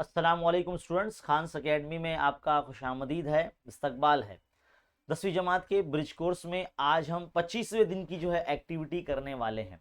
अस्सलामुअलैकुम students, Khans academy में आपका खुशामदीद है, इस्तकबाल है। 10वीं जमात के ब्रिज कोर्स में आज हम 25वें दिन की जो है एक्टिविटी करने वाले हैं।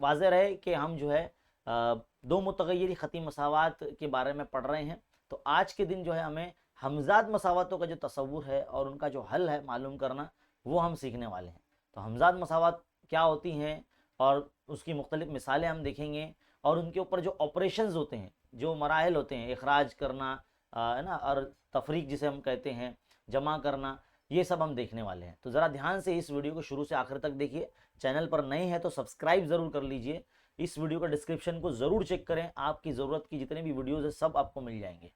वाज़ेह रहे कि हम जो है दो मुतग़य्यरी ख़ती मसावात के बारे में पढ़ रहे हैं। तो आज के दिन जो है हमें हमज़ाद मसावातों का जो तसव्वुर है और उनका जो हल है मालूम करना, वो हम सीखने वाले हैं। तो हमज़ाद मसावात क्या होती हैं और उसकी मुख्तलिफ़ मिसालें हम देखेंगे, और उनके ऊपर जो ऑपरेशंस होते हैं, जो मराहल होते हैं, इखराज करना है ना, और तफरीक जिसे हम कहते हैं, जमा करना, ये सब हम देखने वाले हैं। तो ज़रा ध्यान से इस वीडियो को शुरू से आखिर तक देखिए। चैनल पर नए हैं तो सब्सक्राइब ज़रूर कर लीजिए। इस वीडियो का डिस्क्रिप्शन को ज़रूर चेक करें, आपकी ज़रूरत की जितने भी वीडियोज़ है सब आपको मिल जाएंगे।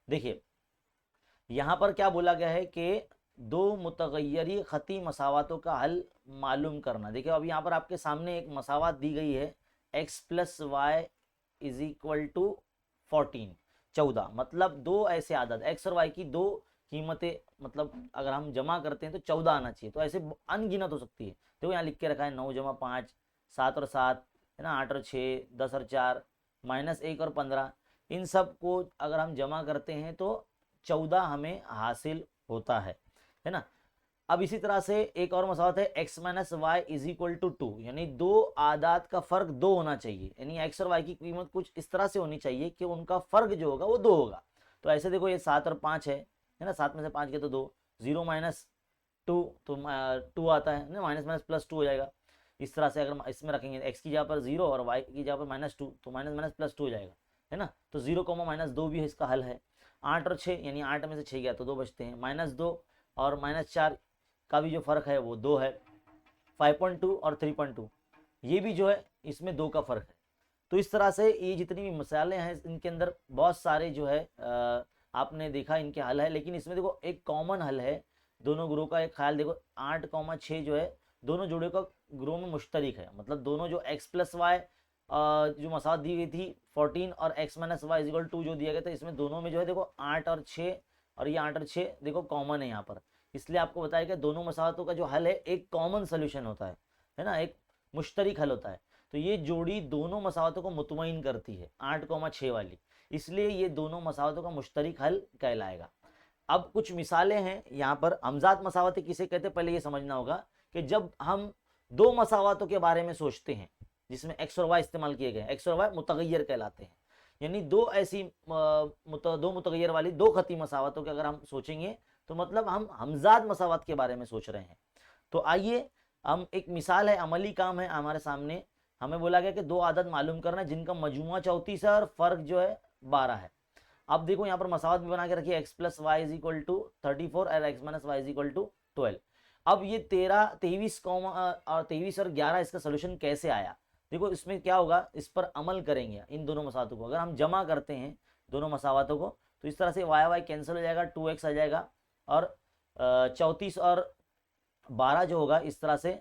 देखिए यहाँ पर क्या बोला गया है कि दो मुतग़य्यरी ख़ती मसावातों का हल मालूम करना। देखिए अब यहाँ पर आपके सामने एक मसावात दी गई है, x plus y is equal to 14, 14। मतलब दो ऐसे आदत x और y की दो कीमतें, मतलब अगर हम जमा करते हैं तो 14 आना चाहिए। तो ऐसे अनगिनत हो सकती है। देखो यहाँ लिख के रखा है 9 जमा 5, 7 और 7 है ना, 8 और 6, 10 और 4, -1 और 15। इन सब को अगर हम जमा करते हैं तो 14 हमें हासिल होता है ना। अब इसी तरह से एक और मसावत है x minus y is equal to 2, यानी दो आदात का फ़र्क 2 होना चाहिए। यानी x और y की कीमत कुछ इस तरह से होनी चाहिए कि उनका फ़र्क जो होगा वो 2 होगा। तो ऐसे देखो ये 7 और 5 है ना, 7 में से 5 के तो 2, 0 माइनस 2 तो 2 आता है ना, माइनस माइनस प्लस 2 हो जाएगा। इस तरह से अगर इसमें रखेंगे x की जगह पर 0 और y की जगह पर -2, तो माइनस माइनस प्लस 2 हो जाएगा, है ना। तो 0 -2 भी इसका हल है। 8 और 6, यानी 8 में से 6 गया तो 2 बचते हैं, -2 और -4 का भी जो फ़र्क है वो 2 है। 5.2 और 3.2, ये भी जो है इसमें 2 का फ़र्क है। तो इस तरह से ये जितनी भी मिसालें हैं इनके अंदर बहुत सारे जो है आपने देखा इनके हल है, लेकिन इसमें देखो एक कॉमन हल है दोनों ग्रुप का। एक ख्याल देखो 8,6 जो है दोनों जोड़े का ग्रुप में मुश्तरक है। मतलब दोनों जो x प्लस वाई जो मसावत दी गई थी 14 और x माइनस वाई इक्वल 2 जो दिया गया था, इसमें दोनों में जो है देखो 8 और 6, और ये 8 और 6 देखो कॉमन है यहाँ पर। इसलिए आपको बताया कि दोनों मसावतों का जो हल है एक कॉमन सोल्यूशन होता है ना, एक मुश्तरक हल होता है। तो ये जोड़ी दोनों मसावतों को मुतमईन करती है 8,6 वाली, इसलिए ये दोनों मसावतों का मुश्तरक हल कहलाएगा। अब कुछ मिसालें हैं यहाँ पर। हमजात मसावतें किसे कहते हैं पहले ये समझना होगा कि जब हम दो मसावतों के बारे में सोचते हैं जिसमें x और y इस्तेमाल किए गए, x और y मुतगय्यर कहलाते हैं। यानी दो ऐसी दो मुतगय्यर वाली दो खती मसावतों के अगर हम सोचेंगे तो मतलब हम हमजाद मसावत के बारे में सोच रहे हैं। तो आइए हम एक मिसाल है, अमली काम है हमारे सामने। हमें बोला गया कि दो आदत मालूम करना है जिनका मजमुआ 34 है और फ़र्क जो है 12 है। अब देखो यहाँ पर मसावत भी बना के रखिए, x plus y is equal to 34 और x minus y is equal to 12। अब ये 23 और 23 और 11 इसका सोल्यूशन कैसे आया। देखो इसमें क्या होगा, इस पर अमल करेंगे इन दोनों मसावतों को। अगर हम जमा करते हैं दोनों मसावतों को तो इस तरह से वाई वाई कैंसिल हो जाएगा, 2x आ जाएगा, और 34 और 12 जो होगा इस तरह से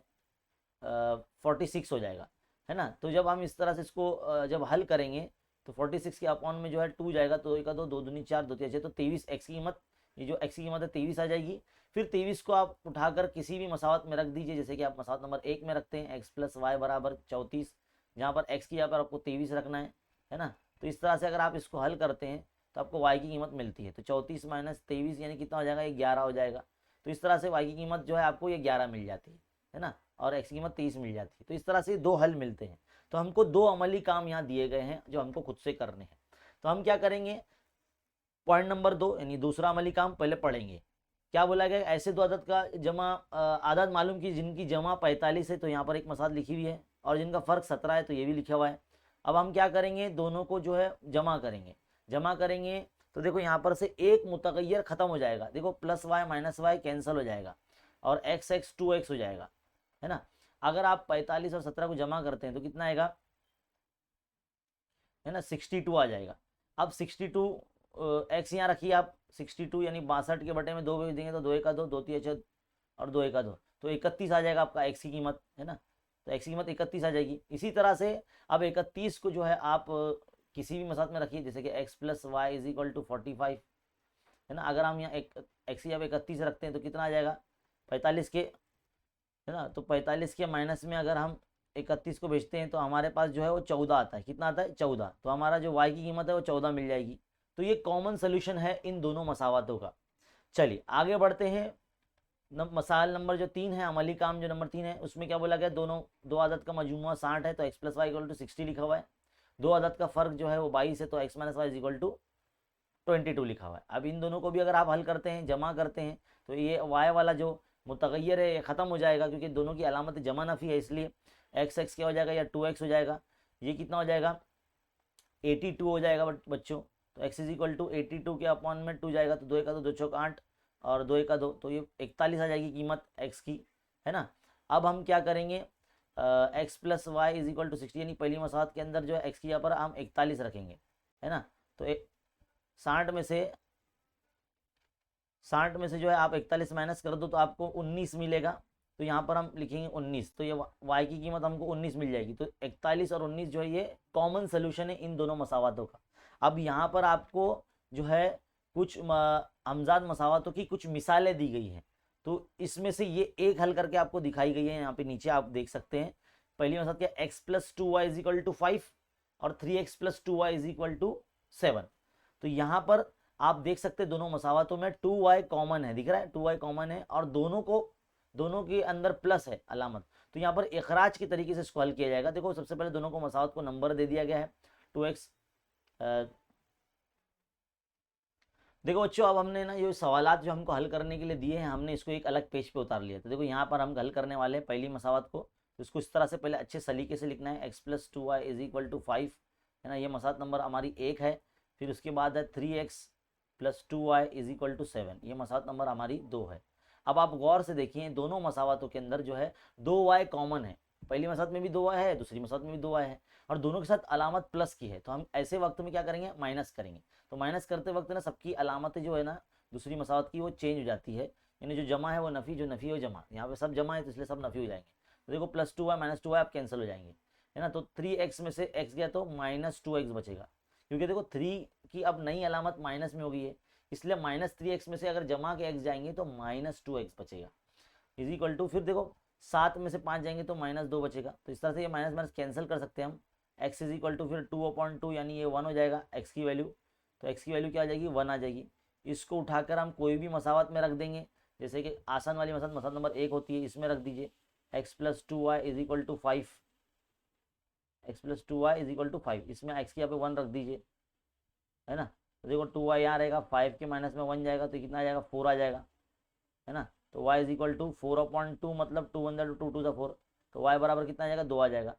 46 हो जाएगा, है ना। तो जब हम इस तरह से इसको जब हल करेंगे तो 46 के अपॉन में जो है 2 जाएगा, तो 1 2, 2 दूनी 4, 2 3 6, तो 23 x की कीमत, ये जो x की कीमत है 23 आ जाएगी। फिर 23 को आप उठाकर किसी भी मसावत में रख दीजिए, जैसे कि आप मसावत नंबर 1 में रखते हैं x प्लस वाई बराबर 34, जहाँ पर x की जगह पर आपको 23 रखना है ना। तो इस तरह से अगर आप इसको हल करते हैं तो आपको y की कीमत मिलती है। तो 34 माइनस 23 यानी कितना हो जाएगा, ये 11 हो जाएगा। तो इस तरह से y की कीमत जो है आपको ये 11 मिल जाती है ना, और x की कीमत 23 मिल जाती है। तो इस तरह से दो हल मिलते हैं। तो हमको दो अमली काम यहाँ दिए गए हैं जो हमको खुद से करने हैं। तो हम क्या करेंगे, पॉइंट नंबर 2 यानी दूसरा अमली काम पहले पढ़ेंगे। क्या बोला गया, ऐसे दो आदत का जमा आदत मालूम की जिनकी जमा 45 है, तो यहाँ पर एक मसाल लिखी हुई है, और जिनका फ़र्क 17 है तो ये भी लिखा हुआ है। अब हम क्या करेंगे, दोनों को जो है जमा करेंगे। जमा करेंगे तो देखो यहाँ पर से एक मुतगय्यर ख़त्म हो जाएगा, देखो plus y minus y cancel हो जाएगा, और एक्स एक्स 2x हो जाएगा, है ना। अगर आप 45 और 17 को जमा करते हैं तो कितना आएगा, है ना, 62 आ जाएगा। अब 62 एक्स यहाँ रखिए आप, 62 यानी 62 के बटे में 2 भेज देंगे तो 2 1 2, 2 3 6 और 2 1 2, तो 31 आ जाएगा आपका एक्स की कीमत, है ना। तो एक्स की कीमत 31 आ जाएगी। इसी तरह से अब 31 को जो है आप किसी भी मसात में रखिए, जैसे कि x plus y is equal to 45, है ना। अगर हम यहाँ एक्स की जब 31 रखते हैं तो कितना आ जाएगा, 45 के, है ना। तो 45 के माइनस में अगर हम 31 को भेजते हैं तो हमारे पास जो है वो 14 आता है। कितना आता है, 14। तो हमारा जो y की कीमत है वो 14 मिल जाएगी। तो ये कॉमन सोल्यूशन है इन दोनों मसावतों का। चलिए आगे बढ़ते हैं। मसाल नंबर जो 3 है, अमली काम जो नंबर 3 है, उसमें क्या बोला गया, दोनों दो आदत का मजमूआ 60 है तो x plus y equal to 60 लिखा हुआ है। दो आदत का फर्क जो है वो 22 है तो x minus y equal to 22 लिखा हुआ है। अब इन दोनों को भी अगर आप हल करते हैं, जमा करते हैं, तो ये y वाला जो मुतगय्यर है ये ख़त्म हो जाएगा, क्योंकि दोनों की अलामत जमा नफ़ी है, इसलिए x क्या हो जाएगा, या 2x हो जाएगा। ये कितना हो जाएगा, 82 हो जाएगा बच्चों। तो x इज इक्वल टू 82 के अपॉन में 2 जाएगा, तो 2 1 2 2 चौक 8 और 2 1 2, तो ये 41 आ जाएगी कीमत x की, है ना। अब हम क्या करेंगे, x plus y is equal to 60, यानी पहली मसावत के अंदर जो है x की यहाँ पर हम 41 रखेंगे, है ना। तो 60 में से जो है आप 41 माइनस कर दो तो आपको 19 मिलेगा, तो यहाँ पर हम लिखेंगे 19, तो ये y की कीमत हमको 19 मिल जाएगी। तो 41 और 19 जो है ये कॉमन सोल्यूशन है इन दोनों मसावतों का। अब यहाँ पर आपको जो है कुछ हमजाद मसावतों की कुछ मिसालें दी गई हैं, तो इसमें से ये एक हल करके आपको दिखाई गई है, यहाँ पे नीचे आप देख सकते हैं। पहली मसावत क्या, x plus 2y is equal to 5 और 3x plus 2y is equal to 7। तो यहाँ पर आप देख सकते हैं दोनों मसावतों में 2y कॉमन है, दिख रहा है 2y कॉमन है, और दोनों के अंदर प्लस है अलामत। तो यहाँ पर इखराज के तरीके से इसको हल किया जाएगा। देखो सबसे पहले दोनों को मसावत को नंबर दे दिया गया है 2x। देखो बच्चों, अब हमने ना ये सवालात जो हमको हल करने के लिए दिए हैं, हमने इसको एक अलग पेज पे उतार लिया। तो देखो यहाँ पर हम हल करने वाले हैं पहली मसावत को, तो इसको इस तरह से पहले अच्छे सलीके से लिखना है, x plus 2y is equal to 5, है ना। ये मसावत नंबर हमारी 1 है। फिर उसके बाद है 3x plus 2y is equal to 7, ये मसावत नंबर हमारी 2 है। अब आप गौर से देखिए दोनों मसावतों के अंदर जो है 2y कॉमन है, पहली मसावत में भी 2y है, दूसरी मसावत में भी 2y है, और दोनों के साथ अलामत प्लस की है। तो हम ऐसे वक्त में क्या करेंगे, माइनस करेंगे। तो माइनस करते वक्त ना सबकी अलामतें जो है ना दूसरी मसावत की वो चेंज हो जाती है, यानी जो जमा है वो नफ़ी, जो नफ़ी है वो जमा। यहाँ पे सब जमा है तो इसलिए सब नफ़ी हो जाएंगे। तो देखो प्लस 2y माइनस 2y आप कैंसिल हो जाएंगे, है ना। तो 3x में से x गया तो माइनस 2x बचेगा, क्योंकि देखो 3 की अब नई अलामत माइनस में हो गई है, इसलिए माइनस 3x में से अगर जमा के x जाएंगे तो माइनस 2x बचेगा, इज इक्वल टू, फिर देखो 7 में से 5 जाएंगे तो माइनस 2 बचेगा। तो इस तरह से ये माइनस माइनस कैंसिल कर सकते हैं हम। x इज इक्वल टू फिर 2/2, यानी ये 1 हो जाएगा x की वैल्यू। तो x की वैल्यू क्या आ जाएगी, 1 आ जाएगी। इसको उठाकर हम कोई भी मसावत में रख देंगे, जैसे कि आसान वाली मसावत नंबर 1 होती है, इसमें रख दीजिए x plus 2y is equal to 5, x plus 2y is equal to 5, इसमें x की यहाँ पे 1 रख दीजिए, है ना। तो देखो 2y यहाँ रहेगा, 5 के माइनस में 1 जाएगा तो कितना आ जाएगा, 4 आ जाएगा, है ना। तो y इज इक्वल टू 4/2, मतलब 2 1 2 2 4, तो y बराबर कितना आ जाएगा, 2 आ जाएगा,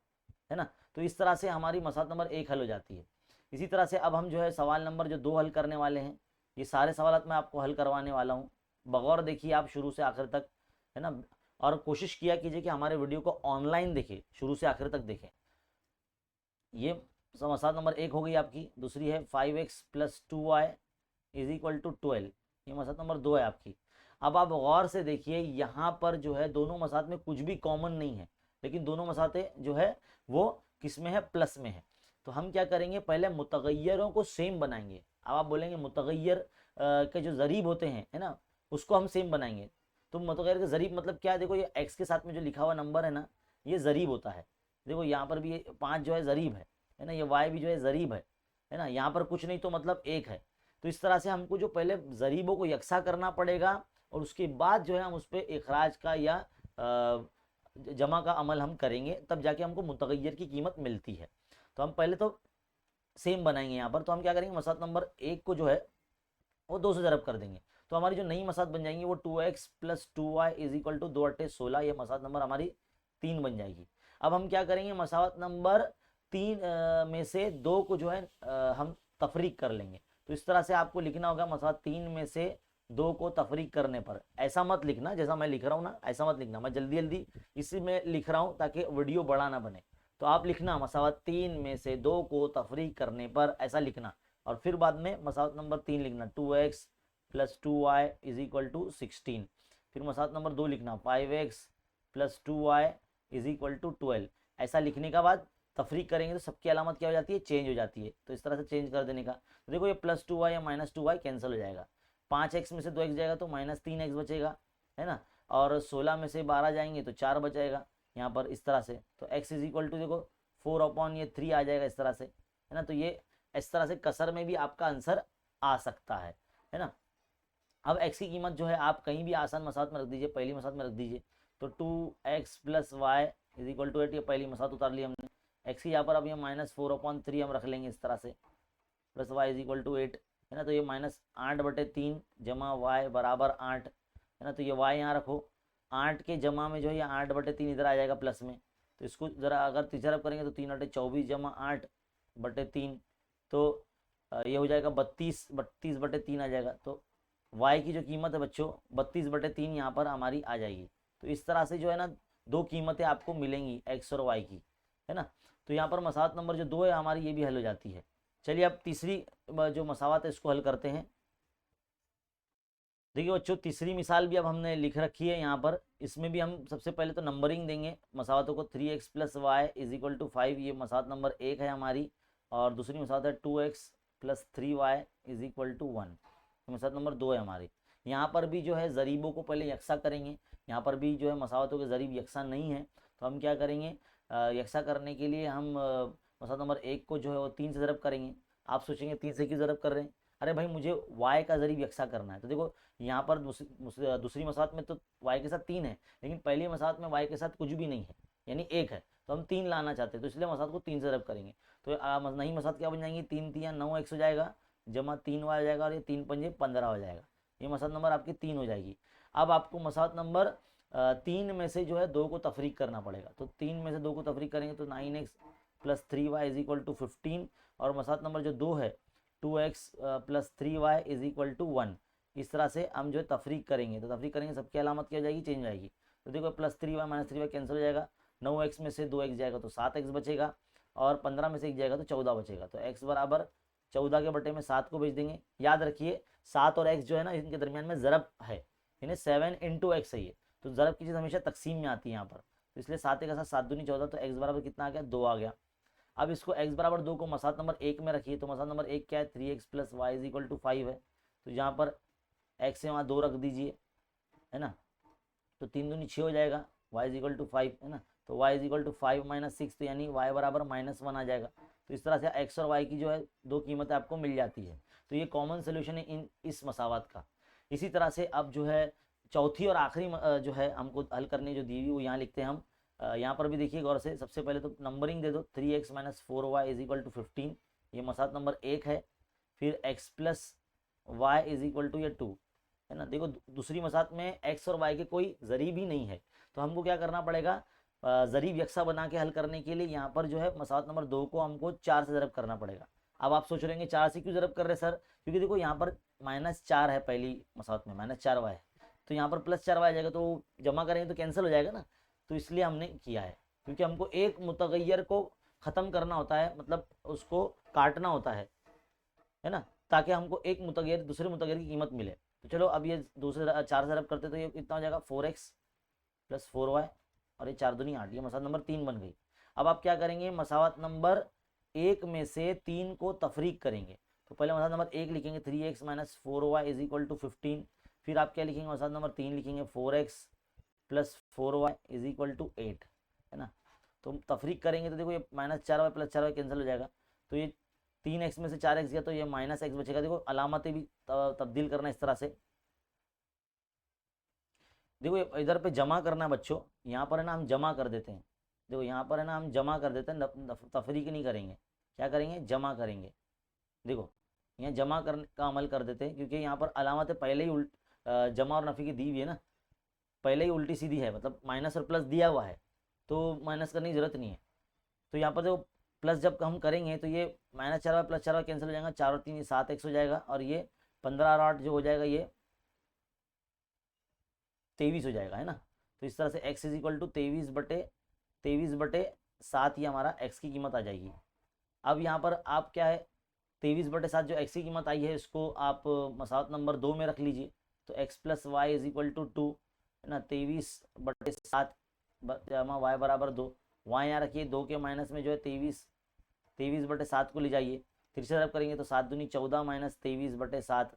है ना। तो इस तरह से हमारी मसावत नंबर 1 हल हो जाती है। इसी तरह से अब हम जो है सवाल नंबर जो 2 हल करने वाले हैं, ये सारे सवाल मैं आपको हल करवाने वाला हूँ। बगौर देखिए आप शुरू से आखिर तक, है ना, और कोशिश किया कीजिए कि हमारे वीडियो को ऑनलाइन देखें, शुरू से आखिर तक देखें। ये मसावत नंबर 1 हो गई आपकी। दूसरी है 5x plus 2y is equal to 12, ये मसावत नंबर 2 है आपकी। अब आप गौर से देखिए यहाँ पर जो है दोनों मसावत में कुछ भी कॉमन नहीं है, लेकिन दोनों मसावतें जो है वो किस में है, प्लस में है। तो हम क्या करेंगे, पहले मुतगय्यरों को सेम बनाएंगे। अब आप बोलेंगे मुतगय्यर के जो ज़रीब होते हैं, है ना, उसको हम सेम बनाएंगे। तो मुतगय्यर के ज़रीब मतलब क्या है, देखो ये x के साथ में जो लिखा हुआ नंबर है ना, ये ज़रीब होता है। देखो यहाँ पर भी 5 जो है ज़रीब है ना, ये y भी जो है ज़रीब है ना, यहाँ पर कुछ नहीं तो मतलब 1 है। तो इस तरह से हमको जो पहले ज़रीबों को यकसा करना पड़ेगा, और उसके बाद जो है हम उस पर इखराज का या जमा का अमल हम करेंगे, तब जाके हमको मुतगय्यर की कीमत मिलती है। तो हम पहले तो सेम बनाएंगे यहाँ पर। तो हम क्या करेंगे, मसावत नंबर 1 को जो है वो 2 से ज़रब कर देंगे, तो हमारी जो नई मसावत बन जाएंगी वो 2x plus 2y is equal to 2 8 16, ये मसावत नंबर हमारी 3 बन जाएगी। अब हम क्या करेंगे, मसावत नंबर 3 में से 2 को जो है हम तफरीक कर लेंगे। तो इस तरह से आपको लिखना होगा, मसावत 3 में से 2 को तफरीक करने पर, ऐसा मत लिखना जैसा मैं लिख रहा हूँ ना, ऐसा मत लिखना, मैं जल्दी जल्दी इसी में लिख रहा हूँ ताकि वीडियो बड़ा ना बने। तो आप लिखना मसावत 3 में से 2 को तफरीक करने पर, ऐसा लिखना, और फिर बाद में मसावत नंबर 3 लिखना 2x plus 2y is equal to 16। फिर मसावत नंबर 2 लिखना 5x plus 2y is equal to 12। ऐसा लिखने का बाद तफरीक करेंगे तो सबकी अलामत क्या हो जाती है, चेंज हो जाती है। तो इस तरह से चेंज कर देने का। तो देखो ये प्लस 2y या माइनस 2y कैंसिल हो जाएगा, 5x में से 2x जाएगा तो माइनस 3x बचेगा, है ना, और 16 में से 12 जाएंगे तो 4 बचेगा यहाँ पर, इस तरह से। तो x इज इक्वल टू देखो 4/3 आ जाएगा इस तरह से, है ना। तो ये इस तरह से कसर में भी आपका आंसर आ सकता है ना। अब x की कीमत जो है आप कहीं भी आसान मसावत में रख दीजिए, पहली मसावत में रख दीजिए, तो 2x plus y is equal to 8, ये पहली मसावत उतार ली हमने। x की यहाँ पर अब ये -4/3 हम रख लेंगे इस तरह से, plus y is equal to 8, है ना। तो ये -8/3 जमा वाई बराबर 8, है ना। तो ये वाई यहाँ रखो, 8 के जमा में जो है ये 8/3 इधर आ जाएगा प्लस में, तो इसको ज़रा अगर तीसरा तरफ करेंगे तो 3/24 जमा 8/3, तो ये हो जाएगा 32/3 आ जाएगा। तो y की जो कीमत है बच्चों 32/3 यहाँ पर हमारी आ जाएगी। तो इस तरह से जो है ना दो कीमतें आपको मिलेंगी x और y की, है ना। तो यहाँ पर मसावत नंबर जो 2 है हमारी ये भी हल हो जाती है। चलिए अब तीसरी जो मसावत है इसको हल करते हैं। देखिए बच्चों तीसरी मिसाल भी अब हमने लिख रखी है यहाँ पर। इसमें भी हम सबसे पहले तो नंबरिंग देंगे मसावतों को। 3x plus y is equal to 5, ये मसावत नंबर 1 है हमारी, और दूसरी मसावत है 2x plus 3y is equal to 1, मसावत नंबर 2 है हमारी। यहाँ पर भी जो है ज़रीबों को पहले यकसा करेंगे, यहाँ पर भी जो है मसावतों के ज़रीब यकसा नहीं है, तो हम क्या करेंगे, यकसा करने के लिए हम मसावत नंबर 1 को जो है वो 3 से ज़रब करेंगे। आप सोचेंगे 3 से क्यों ज़रब कर रहे हैं, अरे भाई मुझे y का ज़रीब यकसा करना है। तो देखो यहाँ पर दूसरी मसावत में तो y के साथ 3 है, लेकिन पहली मसावत में y के साथ कुछ भी नहीं है, यानी 1 है, तो हम 3 लाना चाहते हैं, तो इसलिए मसावत को 3 से ज़रब करेंगे। तो नई मसावत क्या बन जाएंगी, 3 3 9x हो जाएगा, जमा 3y हो जाएगा, और ये 3 पंजे 15 हो जाएगा। ये मसावत नंबर आपकी 3 हो जाएगी। अब आपको मसावत नंबर 3 में से जो है 2 को तफरीक करना पड़ेगा। तो 3 में से 2 को तफरीक करेंगे तो 9x plus 3y is equal to 15, और मसावत नंबर जो 2 है 2x plus 3y is equal to 1। इस तरह से हम जो है तफरीक करेंगे, तो तफरीक करेंगे सबकी अलामत क्या हो जाएगी, चेंज हो जाएगी। तो देखो plus 3y minus 3y cancel हो जाएगा, 9x में से 2x जाएगा तो 7x बचेगा, और 15 में से 1 जाएगा तो 14 बचेगा। तो x बराबर 14 के बटे में 7 को भेज देंगे। याद रखिए 7 और x जो है ना इनके दरमियान में ज़रब है, यानी 7 × x है ये, तो ज़रब की चीज़ हमेशा तकसीम में आती है यहाँ पर, तो इसलिए 7 के साथ 7 दूनी 14, तो x बराबर कितना आ गया, 2 आ गया। अब इसको x बराबर 2 को मसावत नंबर 1 में रखिए, तो मसावत नंबर 1 क्या है, 3x plus y is equal to 5 है, तो यहाँ पर x से वहाँ 2 रख दीजिए, है ना। तो 3 दूनी 6 हो जाएगा, y इज इक्वल टू 5, है ना। तो y is equal to 5 minus 6, तो यानी y बराबर -1 आ जाएगा। तो इस तरह से x और y की जो है दो कीमतें आपको मिल जाती है। तो ये कॉमन सोल्यूशन है इस मसावत का। इसी तरह से अब जो है चौथी और आखिरी जो है हमको हल करने जो दी हुई वो यहाँ लिखते हैं हम। यहाँ पर भी देखिए गौर से, सबसे पहले तो नंबरिंग दे दो, 3x minus 4y is equal to 15, ये मसावत नंबर 1 है। फिर x plus y is equal to ये 2, है ना। देखो दूसरी मसावत में x और y के कोई ज़रीब ही नहीं है, तो हमको क्या करना पड़ेगा, ज़रीब यकसा बना के हल करने के लिए यहाँ पर जो है मसावत नंबर 2 को हमको 4 से ज़रब करना पड़ेगा। अब आप सोच रहे हैं 4 से क्यों ज़रब कर रहे हैं सर, क्योंकि देखो यहाँ पर -4 है पहली मसावत में, -4y है, तो यहाँ पर +4y आ जाएगा, तो जमा करेंगे तो कैंसिल हो जाएगा ना, तो इसलिए हमने किया है, क्योंकि हमको एक मुतगय्यर को ख़त्म करना होता है, मतलब उसको काटना होता है ना, ताकि हमको एक मुतगय्यर दूसरे मुतगय्यर की कीमत मिले। तो चलो अब ये 2 से 4 से ज़रब करते तो ये कितना हो जाएगा, 4x प्लस 4y, और ये 4 दूनी 8, ये मसावत नंबर 3 बन गई। अब आप क्या करेंगे, मसावत नंबर 1 में से 3 को तफरीक करेंगे। तो पहले मसावत नंबर 1 लिखेंगे 3x minus 4y is equal to 15, फिर आप क्या लिखेंगे, मसावत नंबर 3 लिखेंगे 4x plus 4y is equal to 8, है ना। तो तफरीक करेंगे तो देखो ये -4y प्लस 4y कैंसिल हो जाएगा, तो ये 3x में से 4x गया तो ये -x बचेगा। देखो अलामतें भी तब्दील करना इस तरह से, देखो इधर पे जमा करना बच्चों, यहाँ पर है ना हम जमा कर देते हैं, देखो यहाँ पर है ना हम जमा कर देते हैं, तफरीक नहीं करेंगे, क्या करेंगे, जमा करेंगे। देखो यहाँ जमा करने का अमल कर देते हैं, क्योंकि यहाँ पर अलामतें पहले ही जमा और नफ़ी की दी हुई है ना, पहले ही उल्टी सीधी है, मतलब माइनस और प्लस दिया हुआ है, तो माइनस करने की ज़रूरत नहीं है। तो यहाँ पर जो प्लस जब हम करेंगे तो ये -4y प्लस 4y कैंसिल हो जाएगा, 4 और 3 ये 7x हो जाएगा, और ये 15 और 8 जो हो जाएगा ये 23 हो जाएगा, है ना। तो इस तरह से x इज इक्वल टू 23/7 ही हमारा x की कीमत आ जाएगी। अब यहाँ पर आप क्या है, 23/7 जो x की कीमत आई है इसको आप मसावत नंबर 2 में रख लीजिए, तो x plus y is equal to 2, है ना। 23/7 जमा y बराबर 2, y यहाँ रखिए, 2 के माइनस में जो है 23/7 को ले जाइए, फिर से ज़रब करेंगे तो 7 दूनी 14 माइनस 23/7,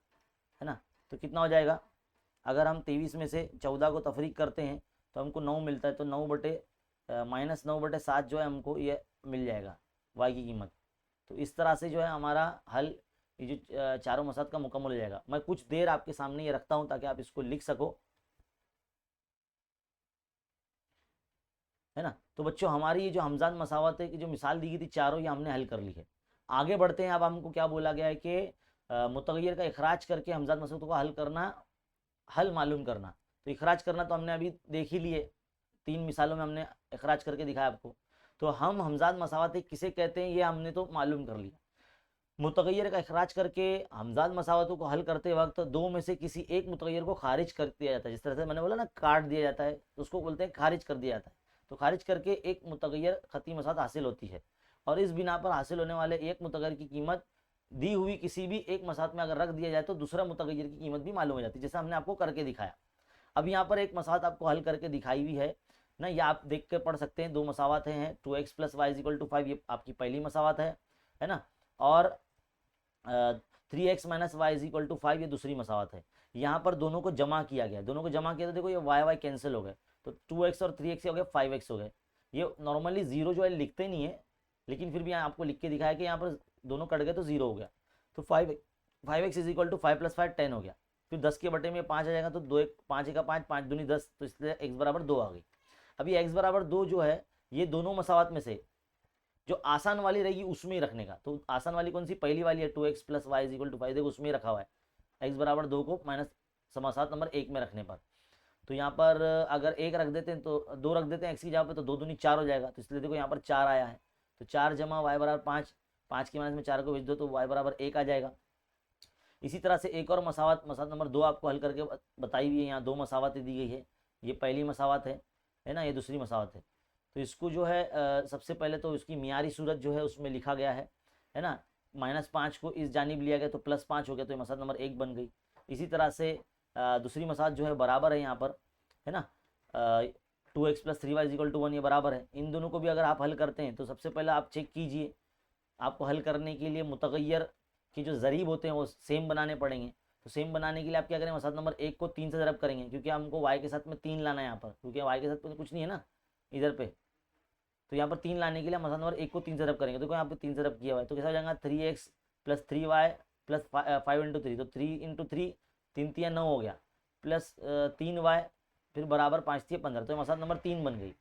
है ना। तो कितना हो जाएगा, अगर हम 23 में से 14 को तफरीक करते हैं तो हमको 9 मिलता है, तो -9/7 जो है हमको ये मिल जाएगा y की कीमत। तो इस तरह से जो है हमारा हल ये जो चारों मसात का मुकम्मल हो जाएगा। मैं कुछ देर आपके सामने ये रखता हूँ ताकि आप इसको लिख सको, है ना। तो बच्चों हमारी ये जो हमजाद मसावत है की जो मिसाल दी गई थी चारों, ये हमने हल कर ली है। आगे बढ़ते हैं। अब हमको क्या बोला गया है कि मुतगय्यर का इखराज करके हमजाद मसावतों को हल करना, हल मालूम करना। तो इखराज करना तो हमने अभी देख ही लिए, 3 मिसालों में हमने इखराज करके दिखाया आपको। तो हम हमजाद मसावत किसे कहते हैं ये हमने तो मालूम कर लिया। मुतगय्यर का इखराज करके हमजाद मसावतों को हल करते वक्त दो में से किसी एक मुतगय्यर को खारिज कर दिया जाता है। जिस तरह से मैंने बोला ना, काट दिया जाता है, तो उसको बोलते हैं खारिज कर दिया जाता है। तो खारिज करके एक मुतगय्यर खती मसात हासिल होती है, और इस बिना पर हासिल होने वाले एक मुतगय्यर की कीमत दी हुई किसी भी एक मसात में अगर रख दिया जाए तो दूसरा मुतगय्यर की कीमत भी मालूम हो जाती है, जैसा हमने आपको करके दिखाया। अब यहाँ पर एक मसात आपको हल करके दिखाई हुई है ना, ये आप देख कर पढ़ सकते हैं। दो मसावत हैं, 2x + y = 5, ये आपकी पहली मसावत है ना। और 3x - y = 5, ये दूसरी मसावत है। यहाँ पर दोनों को जमा किया गया, दोनों को जमा किया तो देखो ये y कैंसिल हो गए, तो 2x और 3x हो गए 5x हो गए। ये नॉर्मली जीरो जो है लिखते नहीं है, लेकिन फिर भी यहाँ आपको लिख के दिखाया कि यहाँ पर दोनों कट गए तो जीरो हो गया। तो 5x = 5 + 5 10 हो गया। फिर 10 के बटे में 5 आ जाएगा, तो 2 5 × 5 5 दूनी 10, तो इसलिए x = 2 आ गई। अभी x = 2 जो है ये दोनों मसावत में से जो आसान वाली रहेगी उसमें ही रखने का। तो आसान वाली कौन सी, पहली वाली है 2x + y = 5, देखो उसमें ही रखा हुआ है। x = 2 को माइनस समासात नंबर 1 में रखने पर, तो यहाँ पर अगर 1 रख देते हैं तो 2 रख देते हैं x की जगह पे, तो 2 दूनी 4 हो जाएगा। तो इसलिए देखो यहाँ पर 4 आया है, तो 4 = y = 5, 5 की माइनस में 4 को भेज दो तो y = 1 आ जाएगा। इसी तरह से एक और मसावत नंबर 2 आपको हल करके बताई हुई है। यहाँ 2 मसावतें दी गई है, ये पहली मसावत है ना, ये दूसरी मसावत है। तो इसको जो है सबसे पहले तो इसकी मियारी सूरत जो है उसमें लिखा गया है ना। -5 को इस जानिब लिया गया तो +5 हो गया, तो ये मसावत नंबर 1 बन गई। इसी तरह से दूसरी मसावत जो है बराबर है यहाँ पर, है ना। 2x + 3y = 1, ये बराबर है। इन दोनों को भी अगर आप हल करते हैं तो सबसे पहले आप चेक कीजिए, आपको हल करने के लिए मुतगय्यर की जो ज़रीब होते हैं वो सेम बनाने पड़ेंगे। तो सेम बनाने के लिए आप क्या करें, मसावत नंबर 1 को 3 से ज़रब करेंगे, क्योंकि हमको y के साथ में 3 लाना है यहाँ पर, क्योंकि y के साथ में कुछ नहीं है ना इधर पे। तो यहाँ पर 3 लाने के लिए मसावत नंबर 1 को 3 से ज़रब करेंगे, तो यहाँ पे 3 से ज़रब किया हुआ है, तो कैसा हो जाएगा 3x + 3y + 5 × 3, तो 3 × 3, 3 × 3 = 9 हो गया, प्लस 3y, फिर बराबर 5 × 3 = 15, तो मसावत नंबर 3 बन गई।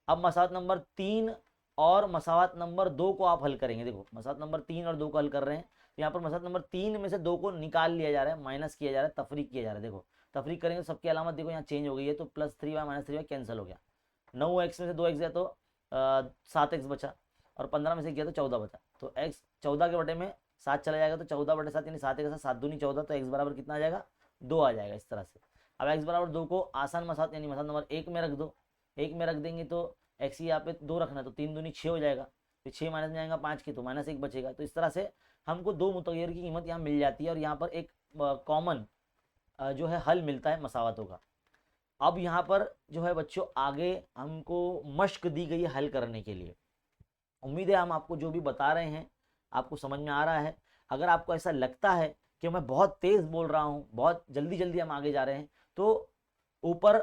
अब मसावत नंबर 3 और मसावत नंबर 2 को आप हल करेंगे। देखो मसावत नंबर 3 और 2 को हल कर रहे हैं, यहाँ पर मसावत नंबर 3 में से 2 को निकाल लिया जा रहा है, माइनस किया जा रहा है, तफरीक किया जा रहा है। देखो तफरीक करेंगे तो सबकी अलामत देखो यहाँ चेंज हो गई है, तो +3y - 3y कैंसिल हो गया। 9x में से 2x गया तो 7x बचा, और 15 में से गया तो 14 बचा। तो x 14 के बटे में 7 चला जाएगा, तो 14/7 यानी 7 के साथ 7 दूनी 14, तो x बराबर कितना आ जाएगा 2 आ जाएगा इस तरह से। अब x = 2 को आसान मसावत यानी मसावत नंबर 1 में रख दो, 1 में रख देंगे तो x यहाँ पे 2 रखना है, तो 3 दूनी 6 हो जाएगा, फिर 6 माइनस में जाएगा 5 की, तो -1 बचेगा। तो इस तरह से हमको 2 मुतगय्यर की कीमत यहाँ मिल जाती है, और यहाँ पर एक कॉमन जो है हल मिलता है मसावतों का। अब यहाँ पर जो है बच्चों आगे हमको मश्क दी गई है हल करने के लिए। उम्मीद है हम आपको जो भी बता रहे हैं आपको समझ में आ रहा है। अगर आपको ऐसा लगता है कि मैं बहुत तेज़ बोल रहा हूँ, बहुत जल्दी जल्दी हम आगे जा रहे हैं, तो ऊपर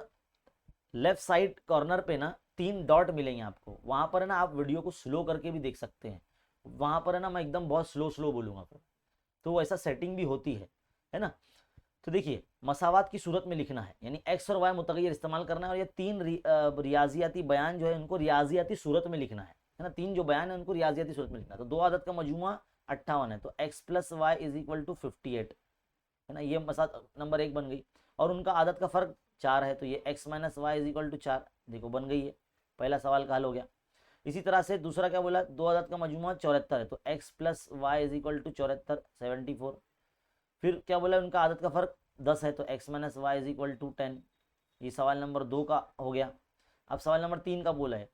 लेफ्ट साइड कॉर्नर पे ना 3 डॉट मिलेंगे आपको, वहाँ पर है ना आप वीडियो को स्लो करके भी देख सकते हैं। वहाँ पर है ना मैं एकदम बहुत स्लो बोलूँगा फिर, तो ऐसा सेटिंग भी होती है ना। तो देखिए मसावात की सूरत में लिखना है, यानी x और y मुतगय्यर इस्तेमाल करना है, और ये 3 रियाजियाती बयान जो है उनको रियाजियाती सूरत में लिखना है ना। 3 जो बयान है उनको रियाजियाती सूरत में लिखना है। तो 2 आदत का मजमुआ 58 है, तो x + y = 58 है ना, ये मसावत नंबर 1 बन गई। और उनका आदत का फ़र्क 4 है, तो ये x - y = 4, देखो बन गई है, पहला सवाल का हल हो गया। इसी तरह से दूसरा क्या बोला, 2 आदत का मजमुआ 74 है, तो x + y = 74, 74। फिर क्या बोला, उनका आदत का फ़र्क 10 है, तो x - y = 10, ये सवाल नंबर 2 का हो गया। अब सवाल नंबर 3 का बोला है,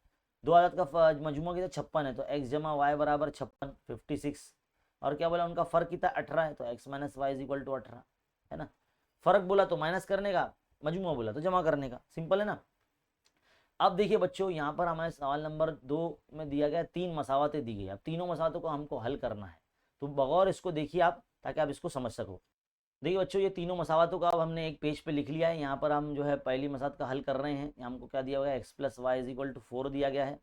2 आदत का मजमुआ कितना 56 है, तो x + y = 56, 56। और क्या बोला, उनका फ़र्क कितना 18 है, तो x - y = 18 है ना। फ़र्क बोला तो माइनस करने का, मजमुआ बोला तो जमा करने का, सिंपल है ना। अब देखिए बच्चों यहाँ पर हमारे सवाल नंबर 2 में दिया गया 3 मसावतें दी गई। अब तीनों मसावतों को हमको हल करना है, तो बगौर इसको देखिए आप, ताकि आप इसको समझ सको। देखिए बच्चों ये तीनों मसावतों का अब हमने एक पेज पे लिख लिया है। यहाँ पर हम जो है पहली मसावत का हल कर रहे हैं। हमको क्या दिया हुआ है, x + y = 4 दिया गया है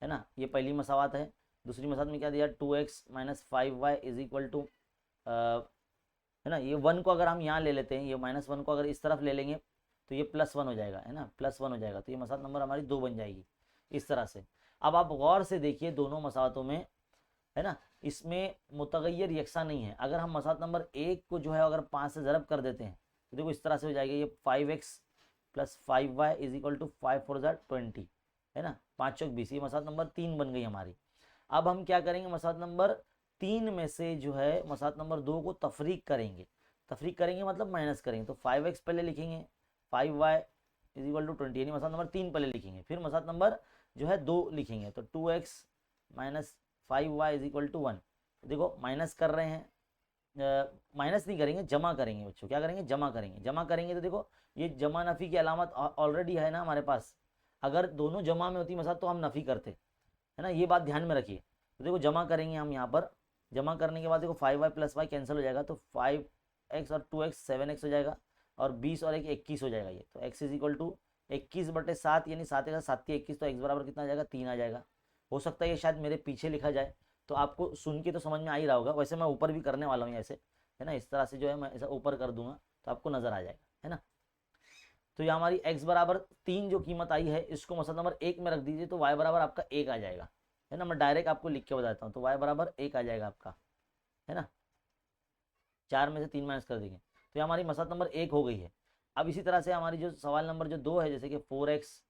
ना, ये पहली मसावत है। दूसरी मसावत में क्या दिया, 2x - 5y = है ना, ये 1 को अगर हम यहाँ ले लेते हैं, ये -1 को अगर इस तरफ ले लेंगे तो ये +1 हो जाएगा, है ना, +1 हो जाएगा, तो ये मसात नंबर हमारी 2 बन जाएगी इस तरह से। अब आप गौर से देखिए दोनों मसातों में, है ना, इसमें मुतगय्यर यकसा नहीं है। अगर हम मसात नंबर 1 को जो है अगर 5 से ज़रब कर देते हैं तो देखो इस तरह से हो जाएगा, ये 5x + 5y = 5 4 20, है ना, 5 चौक 20, ये मसात नंबर 3 बन गई हमारी। अब हम क्या करेंगे, मसात नंबर 3 में से जो है मसात नंबर 2 को तफरीक करेंगे। तफरीक करेंगे मतलब माइनस करेंगे, तो 5x पहले लिखेंगे, 5y = 20, यानी मसात नंबर 3 पहले लिखेंगे, फिर मसात नंबर जो है 2 लिखेंगे, तो 2x - 5y = 1। देखो माइनस कर रहे हैं, माइनस नहीं करेंगे, जमा करेंगे बच्चों, क्या करेंगे, जमा करेंगे। जमा करेंगे तो देखो ये जमा नफ़ी की अलामत ऑलरेडी है ना हमारे पास। अगर दोनों जमा में होती मसात तो हम नफ़ी करते, है ना, ये बात ध्यान में रखिए। तो देखो जमा करेंगे हम यहाँ पर, जमा करने के बाद देखो 5y + y कैंसिल हो जाएगा, तो 5x और 2x 7x हो जाएगा, और 20 और 1 21 हो जाएगा ये, तो x = 21/7, यानी 7 के साथ 7 की 21, तो x बराबर कितना आ जाएगा, 3 आ जाएगा। हो सकता है ये शायद मेरे पीछे लिखा जाए, तो आपको सुन के तो समझ में आ ही रहा होगा, वैसे मैं ऊपर भी करने वाला हूँ ऐसे, है ना, इस तरह से जो है मैं ऐसा ऊपर कर दूंगा तो आपको नज़र आ जाएगा, है ना। तो ये हमारी x बराबर 3 जो कीमत आई है इसको मसला नंबर 1 में रख दीजिए, तो y बराबर आपका 1 आ जाएगा, है ना। मैं डायरेक्ट आपको लिख के बताता हूँ, तो y बराबर 1 आ जाएगा आपका, है ना। 4 में से 3 माइनस कर देंगे तो ये हमारी मसला नंबर 1 हो गई है। अब इसी तरह से हमारी जो सवाल नंबर जो 2 है, जैसे कि 4x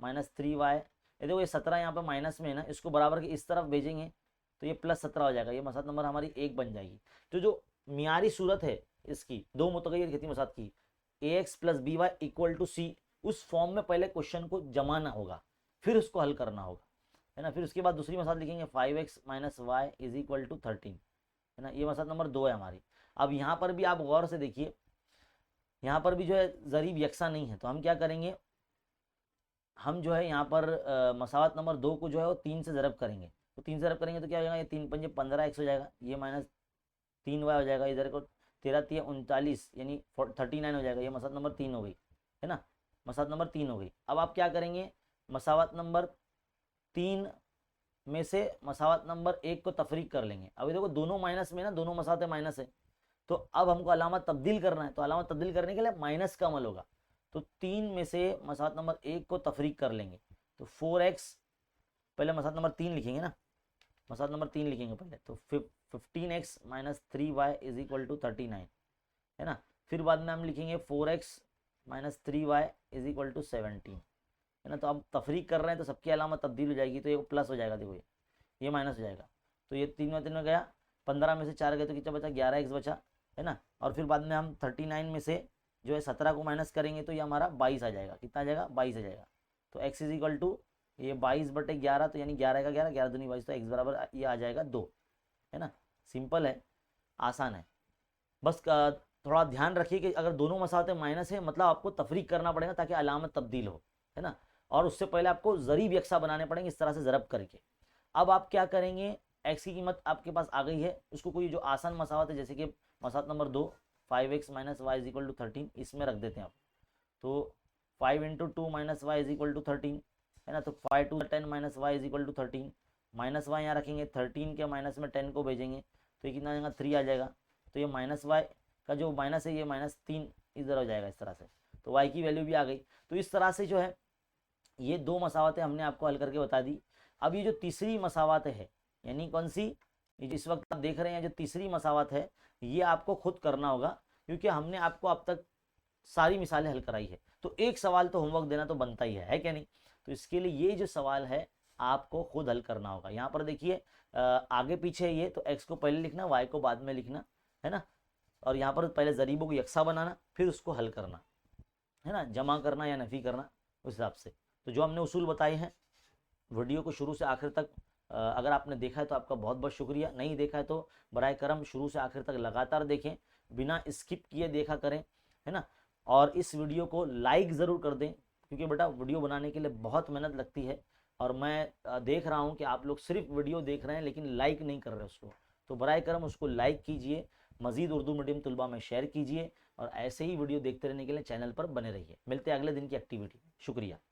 - 3y, ये देखो ये 17 यहाँ पर माइनस में है ना, इसको बराबर के इस तरफ भेजेंगे तो ये +17 हो जाएगा, ये मसला नंबर हमारी 1 बन जाएगी। तो जो मियारी सूरत है इसकी, दो मुतगय्यर खेती मसात की, ax + by = c, उस फॉर्म में पहले क्वेश्चन को जमाना होगा, फिर उसको हल करना होगा, है ना। फिर उसके बाद दूसरी मसाल लिखेंगे 5x - y = 13, है ना, ये मसाल नंबर 2 है हमारी। अब यहाँ पर भी आप गौर से देखिए, यहाँ पर भी जो है ज़रीब यकसा नहीं है, तो हम क्या करेंगे, हम जो है यहाँ पर मसावत नंबर 2 को जो है वो 3 से ज़रब करेंगे, तो 3 से ज़रब करेंगे तो क्या हो जाएगा, ये 3 × 5 = 15x हो जाएगा, ये -3y हो जाएगा, इधर को 13 × 3 = 39, यानी 39 हो जाएगा, ये मसावत नंबर 3 हो गई, है ना, मसावत नंबर 3 हो गई। अब आप क्या करेंगे, मसावत नंबर 3 में से मसावत नंबर 1 को तफरीक कर लेंगे। अभी देखो दोनों माइनस में ना, दोनों मसावत माइनस है, तो अब हमको अलामत तब्दील करना है, तो अलामत तब्दील करने के लिए माइनस का अमल होगा, तो 3 में से मसावत नंबर 1 को तफरीक कर लेंगे, तो 4x, पहले मसावत नंबर 3 लिखेंगे ना, मसावत नंबर 3 लिखेंगे पहले, तो 15x - 3y = 39, है ना। फिर बाद में हम लिखेंगे 4x - 3y = 17, है ना। तो अब तफरीक कर रहे हैं तो सबकी अलामत तब्दील हो जाएगी, तो ये प्लस हो जाएगा, देखो ये माइनस हो जाएगा, तो ये 3 में 3 में गया, 15 में से 4 गए तो कितना बचा, 11x बचा, है ना। और फिर बाद में हम 39 में से जो है 17 को माइनस करेंगे तो ये हमारा 22 आ जाएगा, कितना आ जाएगा, 22 आ जाएगा। तो x = ये 22/11, तो यानी 11 का 11, 11 दूनी 22, तो x बराबर ये आ जाएगा 2, है ना। सिंपल है, आसान है, बस थोड़ा ध्यान रखिए कि अगर दोनों मसावतें माइनस है मतलब आपको तफरीक करना पड़ेगा ताकि अलामत तब्दील हो, है ना। और उससे पहले आपको ज़रीब यकसा बनाने पड़ेंगे इस तरह से ज़रब करके। अब आप क्या करेंगे, x की कीमत आपके पास आ गई है, उसको कोई जो आसान मसावत है जैसे कि मसावत नंबर 2 5x - y = 13, इसमें रख देते हैं आप, तो 5 × 2 - y = 13, है ना, तो 5 × 2 = 10 - y = 13, माइनस वाई यहाँ रखेंगे, 13 के माइनस में 10 को भेजेंगे तो ये कितना आ जाएगा, 3 आ जाएगा। तो ये -y का जो माइनस है ये -3 इधर हो जाएगा इस तरह से, तो y की वैल्यू भी आ गई। तो इस तरह से जो है ये दो मसावतें हमने आपको हल करके बता दी। अब ये जो तीसरी मसावत है, यानी कौन सी, ये जिस वक्त आप देख रहे हैं जो तीसरी मसावत है, ये आपको खुद करना होगा क्योंकि हमने आपको अब तक सारी मिसालें हल कराई है, तो एक सवाल तो होमवर्क देना तो बनता ही है क्या नहीं। तो इसके लिए ये जो सवाल है आपको खुद हल करना होगा। यहाँ पर देखिए आगे पीछे ये, तो x को पहले लिखना, y को बाद में लिखना, है ना, और यहाँ पर पहले ज़रीबों को यकसा बनाना, फिर उसको हल करना, है ना, जमा करना या नफ़ी करना उस हिसाब से। तो जो हमने उसूल बताए हैं, वीडियो को शुरू से आखिर तक अगर आपने देखा है तो आपका बहुत बहुत शुक्रिया, नहीं देखा है तो बराए करम शुरू से आखिर तक लगातार देखें, बिना स्किप किए देखा करें, है ना। और इस वीडियो को लाइक ज़रूर कर दें क्योंकि बेटा वीडियो बनाने के लिए बहुत मेहनत लगती है और मैं देख रहा हूँ कि आप लोग सिर्फ वीडियो देख रहे हैं लेकिन लाइक नहीं कर रहे उसको, तो बराए करम उसको लाइक कीजिए, मज़ीद उर्दू मीडियम तलबा में शेयर कीजिए और ऐसे ही वीडियो देखते रहने के लिए चैनल पर बने रहिए। मिलते हैं अगले दिन की एक्टिविटी। शुक्रिया।